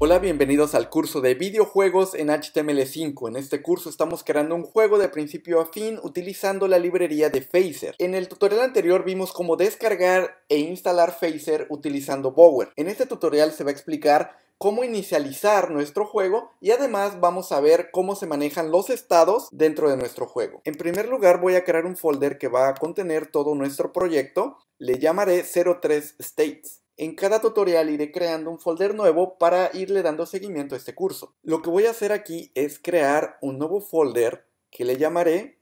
Hola, bienvenidos al curso de videojuegos en HTML5. En este curso estamos creando un juego de principio a fin utilizando la librería de Phaser. En el tutorial anterior vimos cómo descargar e instalar Phaser utilizando Bower. En este tutorial se va a explicar cómo inicializar nuestro juego y además vamos a ver cómo se manejan los estados dentro de nuestro juego. En primer lugar voy a crear un folder que va a contener todo nuestro proyecto. Le llamaré 03 States. En cada tutorial iré creando un folder nuevo para irle dando seguimiento a este curso. Lo que voy a hacer aquí es crear un nuevo folder que le llamaré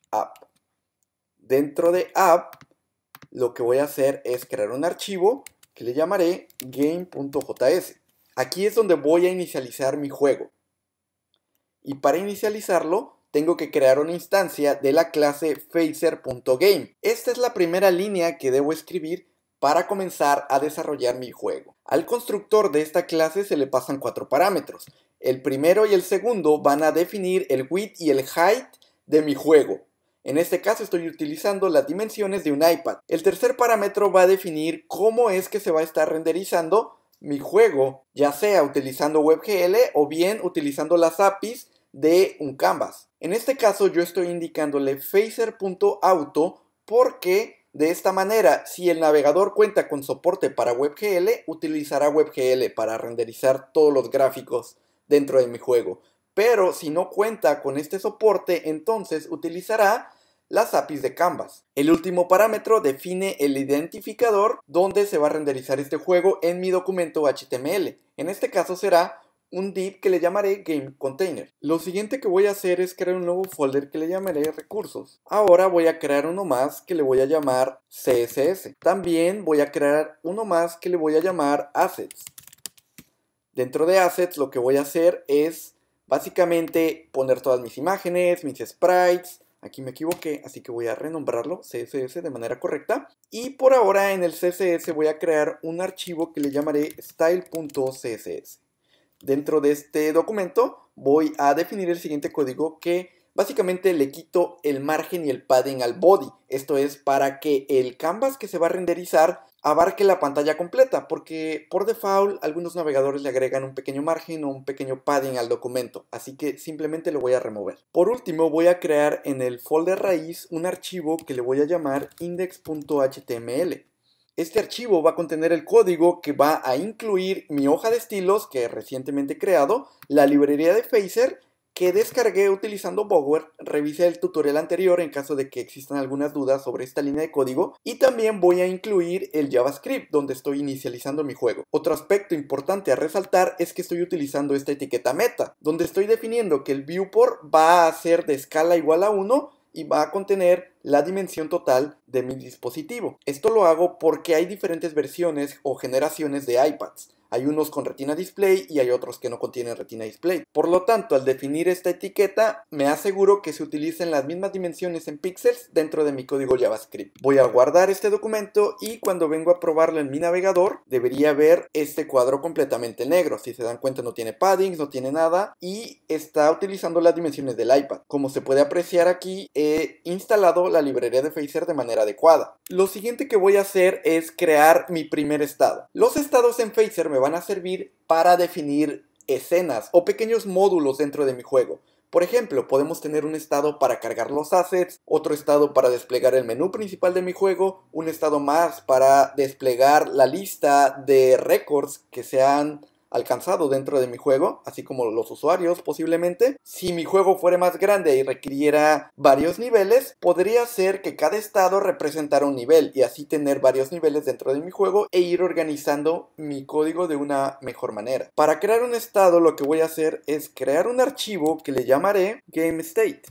App. Dentro de App, lo que voy a hacer es crear un archivo que le llamaré game.js. Aquí es donde voy a inicializar mi juego. Y para inicializarlo, tengo que crear una instancia de la clase phaser.game. Esta es la primera línea que debo escribir para comenzar a desarrollar mi juego. Al constructor de esta clase se le pasan 4 parámetros. El primero y el segundo van a definir el width y el height de mi juego. En este caso estoy utilizando las dimensiones de un iPad. El tercer parámetro va a definir cómo es que se va a estar renderizando mi juego, ya sea utilizando WebGL o bien utilizando las APIs de un canvas. En este caso yo estoy indicándole phaser.auto porque de esta manera, si el navegador cuenta con soporte para WebGL, utilizará WebGL para renderizar todos los gráficos dentro de mi juego. Pero si no cuenta con este soporte, entonces utilizará las APIs de Canvas. El último parámetro define el identificador donde se va a renderizar este juego en mi documento HTML. En este caso será un div que le llamaré GameContainer. Lo siguiente que voy a hacer es crear un nuevo folder que le llamaré recursos. Ahora voy a crear uno más que le voy a llamar CSS. También voy a crear uno más que le voy a llamar assets. Dentro de assets lo que voy a hacer es básicamente poner todas mis imágenes, mis sprites. Aquí me equivoqué, así que voy a renombrarlo CSS de manera correcta. Y por ahora en el CSS voy a crear un archivo que le llamaré style.css. Dentro de este documento voy a definir el siguiente código que básicamente le quito el margen y el padding al body. Esto es para que el canvas que se va a renderizar abarque la pantalla completa, porque por default algunos navegadores le agregan un pequeño margen o un pequeño padding al documento, así que simplemente lo voy a remover. Por último voy a crear en el folder raíz un archivo que le voy a llamar index.html. Este archivo va a contener el código que va a incluir mi hoja de estilos que he recientemente creado, la librería de Phaser que descargué utilizando Bower, revisé el tutorial anterior en caso de que existan algunas dudas sobre esta línea de código, y también voy a incluir el JavaScript donde estoy inicializando mi juego. Otro aspecto importante a resaltar es que estoy utilizando esta etiqueta meta, donde estoy definiendo que el viewport va a ser de escala igual a 1 y va a contener la dimensión total de mi dispositivo. Esto lo hago porque hay diferentes versiones o generaciones de iPads. Hay unos con Retina Display y hay otros que no contienen Retina Display. Por lo tanto, al definir esta etiqueta, me aseguro que se utilicen las mismas dimensiones en píxeles dentro de mi código JavaScript. Voy a guardar este documento y cuando vengo a probarlo en mi navegador, debería ver este cuadro completamente negro. Si se dan cuenta, no tiene paddings, no tiene nada y está utilizando las dimensiones del iPad. Como se puede apreciar aquí, he instalado la librería de Phaser de manera adecuada. Lo siguiente que voy a hacer es crear mi primer estado. Los estados en Phaser me van a servir para definir escenas o pequeños módulos dentro de mi juego. Por ejemplo, podemos tener un estado para cargar los assets, otro estado para desplegar el menú principal de mi juego, un estado más para desplegar la lista de récords que se han alcanzado dentro de mi juego, así como los usuarios posiblemente. Si mi juego fuera más grande y requiriera varios niveles, podría ser que cada estado representara un nivel y así tener varios niveles dentro de mi juego e ir organizando mi código de una mejor manera. Para crear un estado lo que voy a hacer es crear un archivo que le llamaré GameState.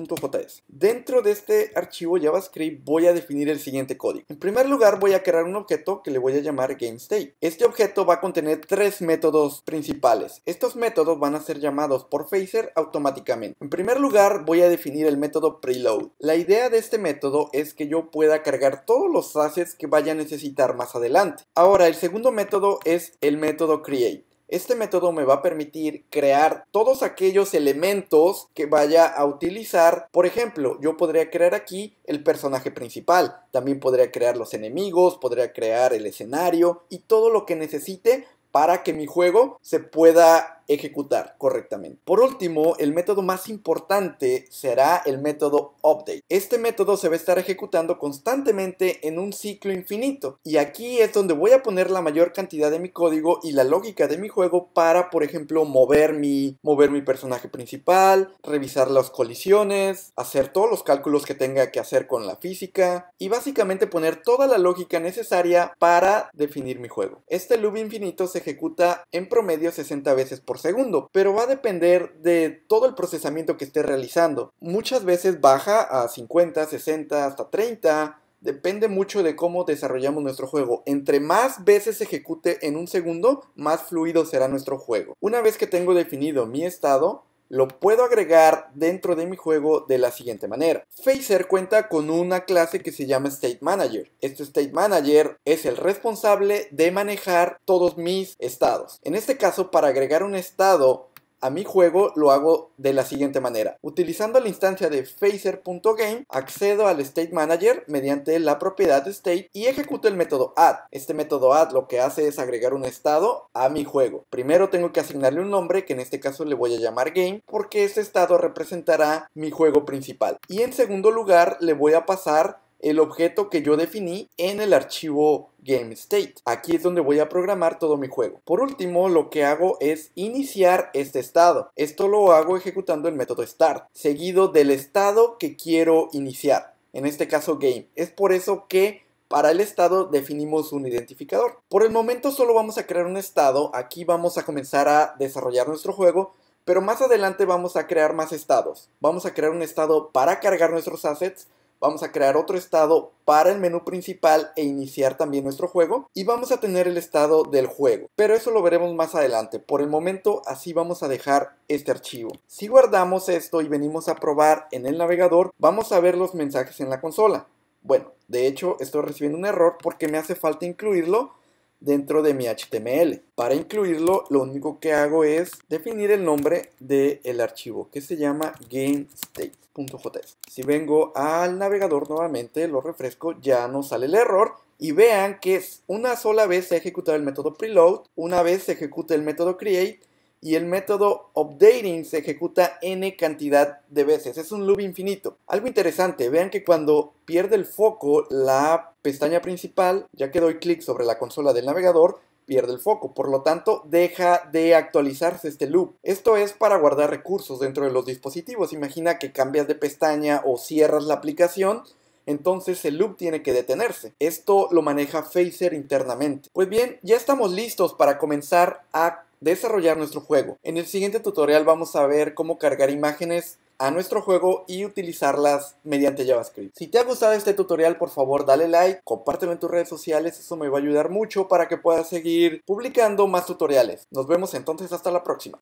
.js. Dentro de este archivo JavaScript voy a definir el siguiente código. En primer lugar voy a crear un objeto que le voy a llamar GameState. Este objeto va a contener 3 métodos principales. Estos métodos van a ser llamados por Phaser automáticamente. En primer lugar voy a definir el método preload. La idea de este método es que yo pueda cargar todos los assets que vaya a necesitar más adelante. Ahora el segundo método es el método create. Este método me va a permitir crear todos aquellos elementos que vaya a utilizar. Por ejemplo, yo podría crear aquí el personaje principal, también podría crear los enemigos, podría crear el escenario y todo lo que necesite para que mi juego se pueda ejecutar correctamente. Por último, el método más importante será el método update. Este método se va a estar ejecutando constantemente en un ciclo infinito, y aquí es donde voy a poner la mayor cantidad de mi código y la lógica de mi juego para, por ejemplo, mover mi personaje principal, revisar las colisiones, hacer todos los cálculos que tenga que hacer con la física y básicamente poner toda la lógica necesaria para definir mi juego. Este loop infinito se ejecuta en promedio 60 veces por segundo, pero va a depender de todo el procesamiento que esté realizando. Muchas veces baja a 50, 60, hasta 30. Depende mucho de cómo desarrollamos nuestro juego. Entre más veces se ejecute en un segundo, más fluido será nuestro juego. Una vez que tengo definido mi estado, lo puedo agregar dentro de mi juego de la siguiente manera. Phaser cuenta con una clase que se llama State Manager. Este State Manager es el responsable de manejar todos mis estados. En este caso, para agregar un estado a mi juego lo hago de la siguiente manera. Utilizando la instancia de phaser.game, accedo al State Manager mediante la propiedad state y ejecuto el método add. Este método add lo que hace es agregar un estado a mi juego. Primero tengo que asignarle un nombre, que en este caso le voy a llamar game, porque este estado representará mi juego principal. Y en segundo lugar le voy a pasar el objeto que yo definí en el archivo GameState. Aquí es donde voy a programar todo mi juego. Por último, lo que hago es iniciar este estado. Esto lo hago ejecutando el método start, seguido del estado que quiero iniciar. En este caso game. Es por eso que para el estado definimos un identificador. Por el momento solo vamos a crear un estado. Aquí vamos a comenzar a desarrollar nuestro juego, pero más adelante vamos a crear más estados. Vamos a crear un estado para cargar nuestros assets. Vamos a crear otro estado para el menú principal e iniciar también nuestro juego. Y vamos a tener el estado del juego. Pero eso lo veremos más adelante. Por el momento así vamos a dejar este archivo. Si guardamos esto y venimos a probar en el navegador, vamos a ver los mensajes en la consola. Bueno, de hecho estoy recibiendo un error porque me hace falta incluirlo dentro de mi HTML. Para incluirlo, lo único que hago es definir el nombre del archivo, que se llama GameState.js. Si vengo al navegador nuevamente, lo refresco, ya no sale el error. Y vean que una sola vez se ejecuta el método preload, una vez se ejecuta el método create, y el método updating se ejecuta n cantidad de veces. Es un loop infinito. Algo interesante, vean que cuando pierde el foco la pestaña principal, ya que doy clic sobre la consola del navegador, pierde el foco. Por lo tanto, deja de actualizarse este loop. Esto es para guardar recursos dentro de los dispositivos. Imagina que cambias de pestaña o cierras la aplicación, entonces el loop tiene que detenerse. Esto lo maneja Phaser internamente. Pues bien, ya estamos listos para comenzar a desarrollar nuestro juego. En el siguiente tutorial vamos a ver cómo cargar imágenes a nuestro juego y utilizarlas mediante JavaScript. Si te ha gustado este tutorial, por favor dale like, compártelo en tus redes sociales, eso me va a ayudar mucho para que puedas seguir publicando más tutoriales. Nos vemos entonces hasta la próxima.